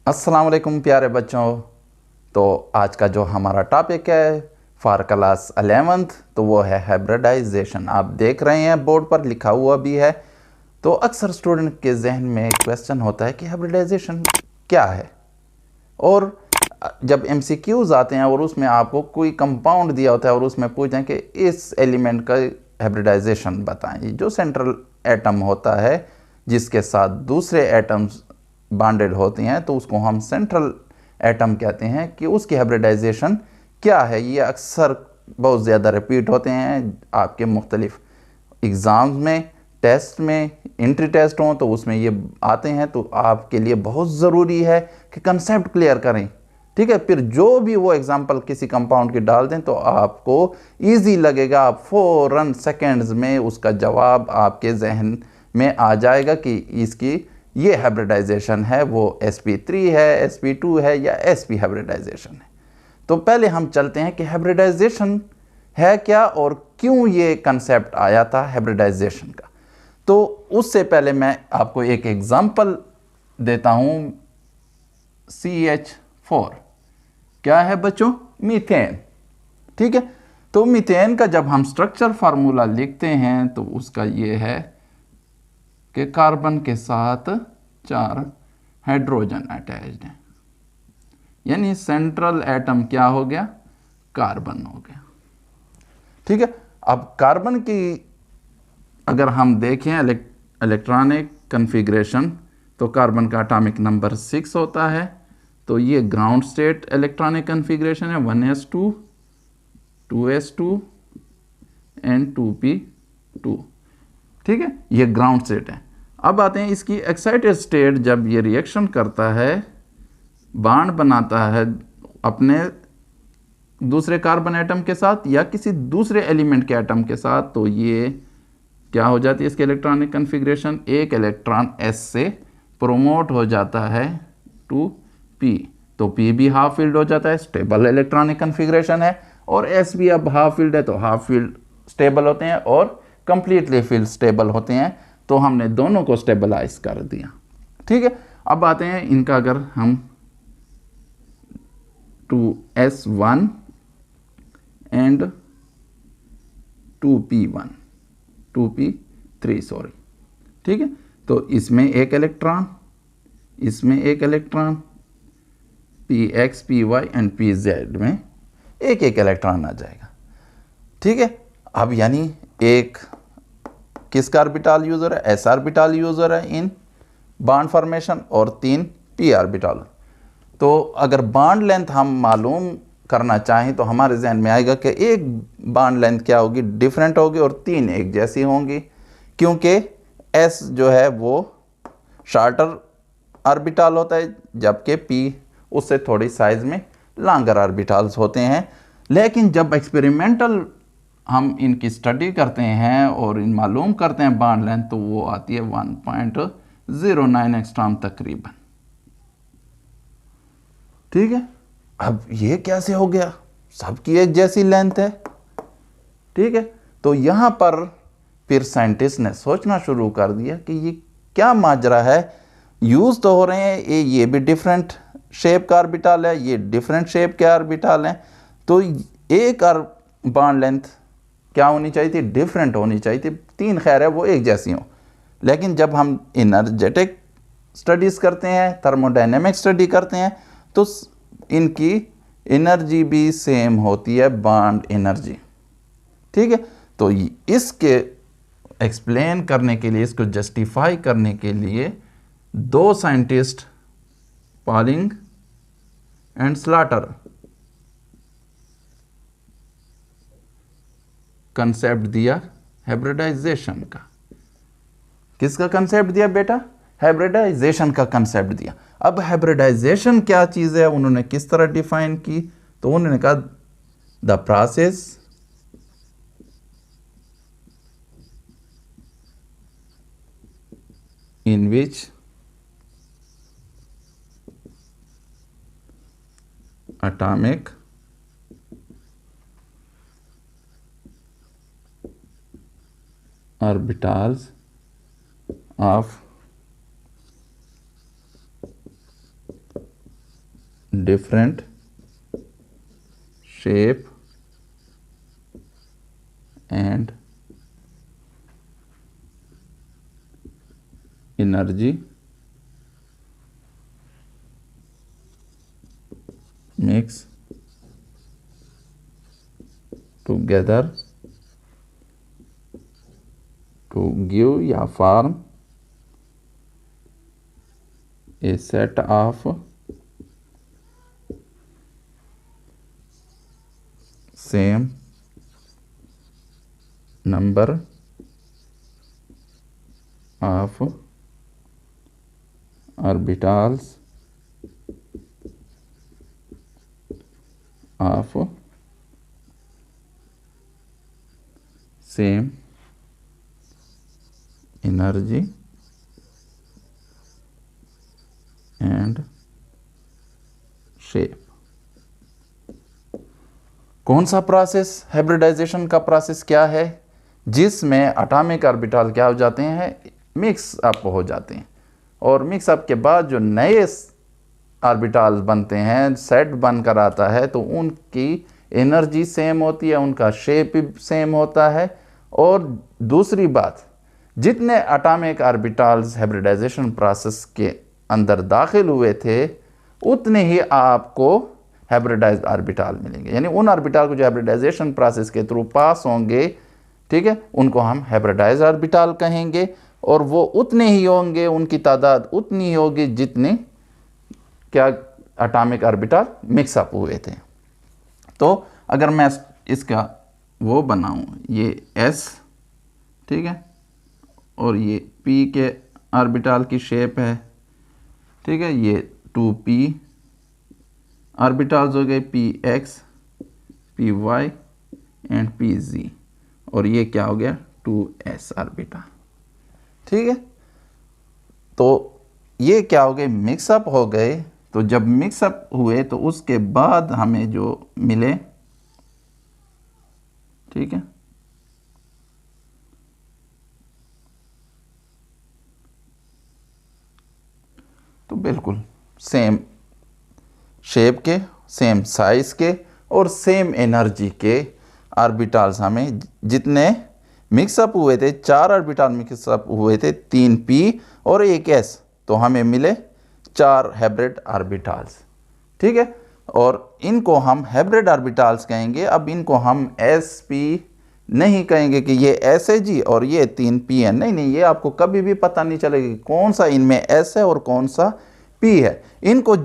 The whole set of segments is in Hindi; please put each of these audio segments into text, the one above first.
अस्सलाम वालेकुम प्यारे बच्चों। तो आज का जो हमारा टॉपिक है फॉर क्लास 11th तो वो है हाइब्रिडाइजेशन। आप देख रहे हैं बोर्ड पर लिखा हुआ भी है। तो अक्सर स्टूडेंट के जहन में क्वेश्चन होता है कि हाइब्रिडाइजेशन क्या है। और जब एमसीक्यूज आते हैं और उसमें आपको कोई कंपाउंड दिया होता है और उसमें पूछते हैं कि इस एलिमेंट का हाइब्रिडाइजेशन बताएं, जो सेंट्रल एटम होता है जिसके साथ दूसरे एटम्स बॉन्डेड होते हैं तो उसको हम सेंट्रल एटम कहते हैं कि उसकी हाइब्रिडाइजेशन क्या है। ये अक्सर बहुत ज़्यादा रिपीट होते हैं आपके मुख्तलिफ एग्ज़ाम्स में, टेस्ट में, इंट्री टेस्ट हों तो उसमें ये आते हैं। तो आपके लिए बहुत ज़रूरी है कि कंसेप्ट क्लियर करें, ठीक है। फिर जो भी वो एग्जांपल किसी कंपाउंड की डाल दें तो आपको इजी लगेगा, आप फ़ौरन सेकेंड्स में उसका जवाब आपके जहन में आ जाएगा कि इसकी ये हाइब्रिडाइजेशन है, वो sp3 है, sp2 है या sp हाइब्रिडाइजेशन है। तो पहले हम चलते हैं कि हाइब्रिडाइजेशन है क्या और क्यों ये कंसेप्ट आया था हाइब्रिडाइजेशन का। तो उससे पहले मैं आपको एक एग्जांपल देता हूं। CH4 क्या है बच्चों? मीथेन, ठीक है। तो मीथेन का जब हम स्ट्रक्चर फार्मूला लिखते हैं तो उसका ये है कि कार्बन के साथ 4 हाइड्रोजन अटैच्ड हैं, यानी सेंट्रल एटम क्या हो गया? कार्बन हो गया, ठीक है। अब कार्बन की अगर हम देखें इलेक्ट्रॉनिक कन्फिग्रेशन तो कार्बन का एटॉमिक नंबर 6 होता है। तो ये ग्राउंड स्टेट इलेक्ट्रॉनिक कन्फिग्रेशन है, 1s2 2s2 एंड 2p2, ठीक है। ये ग्राउंड स्टेट है। अब आते हैं इसकी एक्साइटेड स्टेट। जब ये रिएक्शन करता है, बॉन्ड बनाता है अपने दूसरे कार्बन एटम के साथ या किसी दूसरे एलिमेंट के एटम के साथ, तो ये क्या हो जाती है इसकी इलेक्ट्रॉनिक कन्फिग्रेशन? एक इलेक्ट्रॉन s से प्रोमोट हो जाता है टू p, तो p भी हाफ फील्ड हो जाता है, स्टेबल इलेक्ट्रॉनिक कन्फिग्रेशन है। और s भी अब हाफ फील्ड है तो हाफ फील्ड स्टेबल होते हैं और कंप्लीटली फील्ड स्टेबल होते हैं। तो हमने दोनों को स्टेबलाइज कर दिया, ठीक है। अब आते हैं इनका, अगर हम 2s1 and 2p1 2p3 sorry, ठीक है। तो इसमें एक इलेक्ट्रॉन, इसमें एक electron, px py and pz में एक एक इलेक्ट्रॉन आ जाएगा, ठीक है। अब यानी एक किसका ऑर्बिटल यूज हो रहा है? s ऑर्बिटल यूज हो रहा है इन बॉन्ड फॉर्मेशन और 3 p ऑर्बिटल। तो अगर बॉन्ड लेंथ हम मालूम करना चाहें तो हमारे जहन में आएगा कि एक बॉन्ड लेंथ क्या होगी? डिफरेंट होगी और 3 एक जैसी होंगी, क्योंकि s जो है वो शार्टर ऑर्बिटल होता है जबकि p उससे थोड़ी साइज में लॉन्गर ऑर्बिटल्स होते हैं। लेकिन जब एक्सपेरिमेंटल हम इनकी स्टडी करते हैं और इन मालूम करते हैं बॉन्ड लेंथ, तो वो आती है 1.09 एंगस्ट्रॉम तकरीबन, ठीक है। अब ये कैसे हो गया? सबकी एक जैसी लेंथ है, ठीक है। तो यहां पर फिर साइंटिस्ट ने सोचना शुरू कर दिया कि ये क्या माजरा है। यूज तो हो रहे हैं, ये भी डिफरेंट शेप का ऑर्बिटल है, ये डिफरेंट शेप के ऑर्बिटल हैं, तो एक बॉन्ड लेंथ क्या होनी चाहिए थी? डिफरेंट होनी चाहिए थी। 3 खैर है वो एक जैसी हो, लेकिन जब हम एनर्जेटिक स्टडीज करते हैं, थर्मोडायनेमिक स्टडी करते हैं, तो इनकी एनर्जी भी सेम होती है, बॉन्ड एनर्जी, ठीक है। तो इसके एक्सप्लेन करने के लिए, इसको जस्टिफाई करने के लिए 2 scientist, polling and slaughter, concept दिया हाइब्रिडाइजेशन का। किसका कंसेप्ट दिया बेटा? हाइब्रिडाइजेशन का कंसेप्ट दिया। अब हाइब्रिडाइजेशन क्या चीज़ है, उन्होंने किस तरह डिफाइन की? तो उन्होंने कहा the process in which atomic orbitals of different shape and energy mix together to give या form a set of same number of orbitals of same energy and shape। कौन सा प्रोसेस, हाइब्रिडाइजेशन का प्रोसेस क्या है, जिसमें एटॉमिक ऑर्बिटल क्या हो जाते हैं, मिक्स अप हो जाते हैं, और मिक्स अप के बाद जो नए ऑर्बिटल बनते हैं, सेट बनकर आता है, तो उनकी एनर्जी सेम होती है, उनका शेप भी सेम होता है। और दूसरी बात, जितने एटॉमिक ऑर्बिटल्स हाइब्रिडाइजेशन प्रोसेस के अंदर दाखिल हुए थे, उतने ही आपको हाइब्रिडाइज्ड ऑर्बिटल मिलेंगे। यानी उन ऑर्बिटल को जो हाइब्रिडाइजेशन प्रोसेस के थ्रू पास होंगे, ठीक है, उनको हम हाइब्रिडाइज्ड ऑर्बिटल कहेंगे, और वो उतने ही होंगे, उनकी तादाद उतनी ही होगी जितने क्या एटॉमिक ऑर्बिटल मिक्सअप हुए थे। तो अगर मैं इसका वो बनाऊं, ये s, ठीक है, और ये p के ऑर्बिटल की शेप है, ठीक है, ये 2p ऑर्बिटल्स हो गए, px, py एंड pz, और ये क्या हो गया 2s ऑर्बिटल, ठीक है। तो ये क्या हो गए, मिक्सअप हो गए। तो जब मिक्सअप हुए तो उसके बाद हमें जो मिले, ठीक है, तो बिल्कुल सेम शेप के, सेम साइज के और सेम एनर्जी के ऑर्बिटल्स हमें जितने मिक्सअप हुए थे, 4 ऑर्बिटल मिक्सअप हुए थे, 3p और 1s, तो हमें मिले 4 हाइब्रिड ऑर्बिटल्स, ठीक है। और इनको हम हाइब्रिड ऑर्बिटल्स कहेंगे। अब इनको हम sp नहीं कहेंगे कि ये s है जी और ये 3p है, नहीं नहीं, ये आपको कभी भी पता नहीं चलेगा कि कौन सा इनमें s है और कौन सा p है। इनको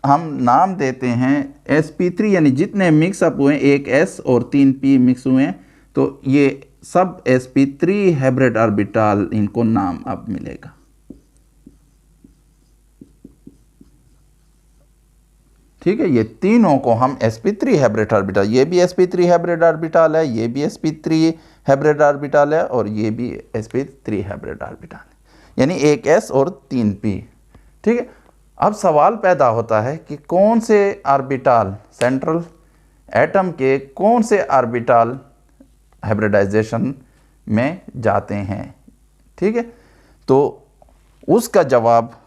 हम नाम देते हैं sp3, यानी जितने मिक्सअप हुए, एक s और 3p मिक्स हुए हैं, तो ये सब sp3 हाइब्रिड ऑर्बिटल, इनको नाम अब मिलेगा। ठीक है, ये तीनों को हम sp3 हाइब्रिड ऑर्बिटल, ये भी sp3 हाइब्रिड ऑर्बिटल है, ये भी sp3 हाइब्रिड ऑर्बिटल है, और ये भी sp3 हाइब्रिड ऑर्बिटल है, यानी एक s और 3p। ठीक है, अब सवाल पैदा होता है कि कौन से ऑर्बिटल, सेंट्रल एटम के कौन से ऑर्बिटल हाइब्रिडाइजेशन में जाते हैं। ठीक है, तो उसका जवाब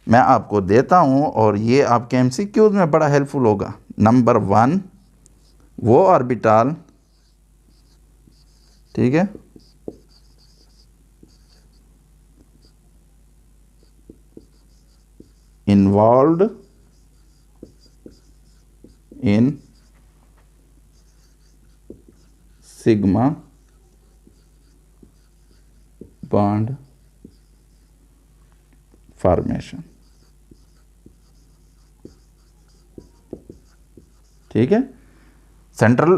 मैं आपको देता हूं, और ये आपके एमसीक्यूज में बड़ा हेल्पफुल होगा। नंबर 1, वो ऑर्बिटल, ठीक है, involved in sigma bond formation. ठीक है, सेंट्रल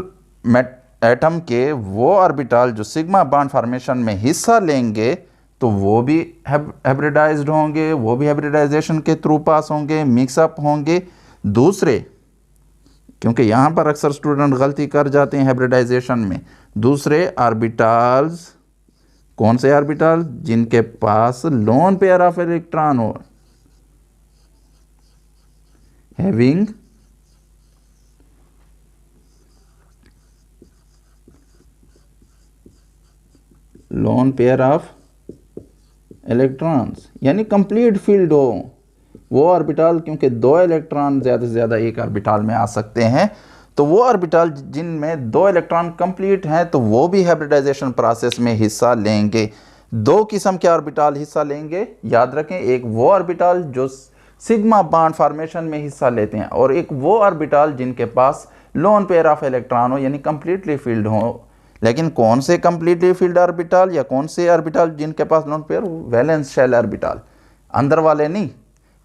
एटम के वो ऑर्बिटल जो सिग्मा बॉन्ड फॉर्मेशन में हिस्सा लेंगे, तो वो भी हाइब्रिडाइज्ड होंगे, वो भी हाइब्रिडाइजेशन के थ्रू पास होंगे, मिक्सअप होंगे। दूसरे, क्योंकि यहां पर अक्सर स्टूडेंट गलती कर जाते हैं हाइब्रिडाइजेशन में, दूसरे ऑर्बिटल्स, कौन से ऑर्बिटल, जिनके पास लोन पेयर ऑफ इलेक्ट्रॉन हो, having lone pair of electrons, यानी कंप्लीट फील्ड हो, वो ऑर्बिटल, क्योंकि 2 इलेक्ट्रॉन ज़्यादा से ज़्यादा एक ऑर्बिटल में आ सकते हैं, तो वो ऑर्बिटल जिनमें 2 इलेक्ट्रॉन कंप्लीट हैं तो वो भी हाइब्रिडाइजेशन प्रोसेस में हिस्सा लेंगे। 2 किस्म के ऑर्बिटल हिस्सा लेंगे, याद रखें, एक वो ऑर्बिटल जो सिग्मा बॉन्ड फॉर्मेशन में हिस्सा लेते हैं, और एक वो ऑर्बिटल जिनके पास लोन पेयर ऑफ इलेक्ट्रॉन हो, यानी कंप्लीटली फील्ड हो। लेकिन कौन से कंप्लीटली फील्ड ऑर्बिटल या कौन से ऑर्बिटल जिनके पास lone pair? Valence shell orbital, अंदर वाले नहीं,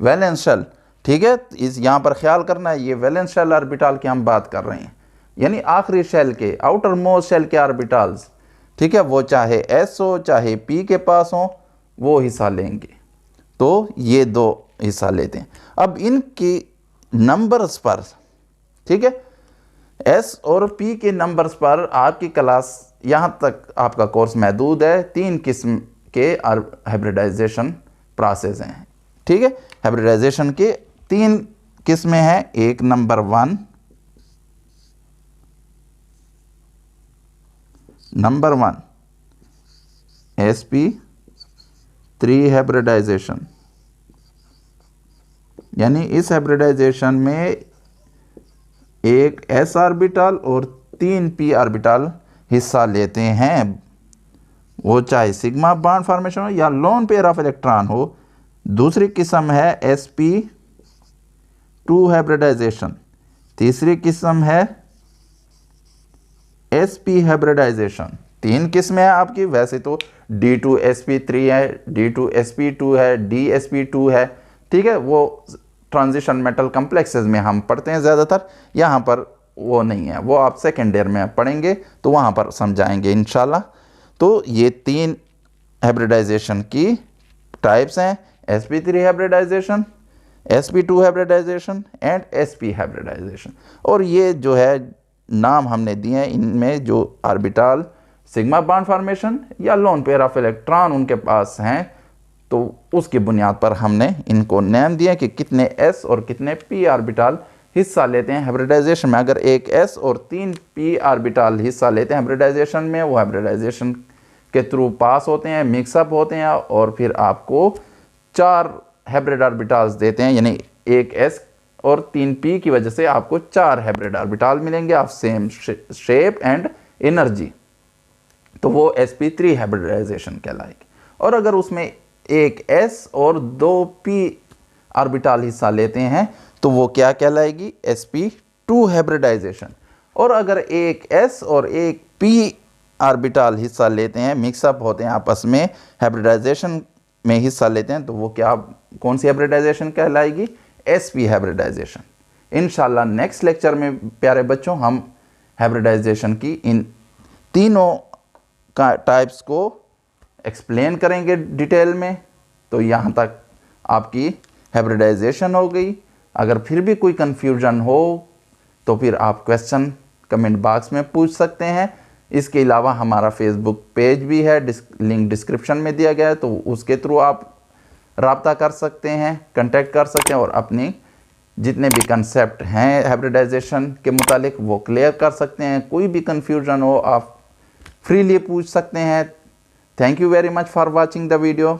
वैलेंस शेल। ठीक है, इस यहाँ पर ख्याल करना है, ये वैलेंस शेल ऑर्बिटल की हम बात कर रहे हैं, यानी आखिरी शेल के, आउटर मोस्ट शेल के ऑर्बिटल्स। ठीक है, वो चाहे एस हो चाहे पी के पास हो, वो हिस्सा लेंगे। तो ये 2 हिस्सा लेते हैं। अब इनकी नंबर्स पर, ठीक है, एस और पी के नंबर्स पर आपकी क्लास यहाँ तक आपका कोर्स महदूद है। 3 किस्म के हाइब्रिडाइजेशन प्रोसेस हैं। ठीक है, हाइब्रिडाइजेशन के 3 किस्में हैं। एक नंबर 1, नंबर 1 sp3 हाइब्रिडाइजेशन, यानी इस हाइब्रिडाइजेशन में एक s ऑर्बिटल और 3 p ऑर्बिटल हिस्सा लेते हैं, वो चाहे सिग्मा बॉन्ड फॉर्मेशन हो या लोन पेयर ऑफ इलेक्ट्रॉन हो। दूसरी किस्म है sp2 हाइब्रिडाइजेशन। तीसरी किस्म है sp हाइब्रिडाइजेशन। 3 किस्में हैं आपकी, वैसे तो d2sp3 है, d2sp2 है, dsp2 है। ठीक है, वो ट्रांजिशन मेटल कम्प्लेक्सेस में हम पढ़ते हैं ज़्यादातर, यहाँ पर वो नहीं है, वो आप सेकेंड ईयर में पढ़ेंगे तो वहाँ पर समझाएंगे इंशाल्लाह। तो ये 3 हाइब्रिडाइजेशन की टाइप्स हैं, sp3 hybridisation, sp2 hybridisation and sp hybridisation. और ये जो है नाम हमने दिए हैं, इनमें जो ऑर्बिटल सिग्मा बॉन्ड फॉर्मेशन या लोन पेयर ऑफ इलेक्ट्रॉन उनके पास हैं, तो उसकी बुनियाद पर हमने इनको नाम दिया कि कितने s और कितने p ऑर्बिटल हिस्सा लेते हैं हाइब्रिडाइजेशन में। अगर एक s और 3 p ऑर्बिटल हिस्सा लेते हैं हाइब्रिडाइजेशन में, वो हाइब्रिडाइजेशन के थ्रू पास होते हैं, मिक्सअप होते हैं, और फिर आपको 4 हाइब्रिड ऑर्बिटल्स देते हैं, यानी एक s और 3 p की वजह से आपको 4 हाइब्रिड ऑर्बिटल मिलेंगे of same shape and energy, तो वो sp3 हाइब्रिडाइजेशन कहलाएगी। और अगर उसमें एक s और 2 p ऑर्बिटल हिस्सा लेते हैं तो वो क्या कहलाएगी? sp2 hybridisation. और अगर एक s और एक p ऑर्बिटल हिस्सा लेते हैं, मिक्सअप होते हैं आपस में, हाइब्रिडाइजेशन में हिस्सा लेते हैं, तो वो क्या, कौन सी हाइब्रिडाइजेशन कहलाएगी? sp hybridisation. इंशाल्लाह नेक्स्ट लेक्चर में प्यारे बच्चों हम हाइब्रिडाइजेशन की इन तीनों का टाइप्स को एक्सप्लेन करेंगे डिटेल में। तो यहाँ तक आपकी हाइब्रिडाइजेशन हो गई। अगर फिर भी कोई कन्फ्यूजन हो तो फिर आप क्वेश्चन कमेंट बॉक्स में पूछ सकते हैं। इसके अलावा हमारा फेसबुक पेज भी है, लिंक डिस्क्रिप्शन में दिया गया है, तो उसके थ्रू आप रब्ता कर सकते हैं, कांटेक्ट कर सकते हैं, और अपनी जितने भी कंसेप्ट हैं हाइब्रिडाइजेशन के मुतालिक वो क्लियर कर सकते हैं। कोई भी कन्फ्यूजन हो आप फ्रीली पूछ सकते हैं। Thank you very much for watching the video.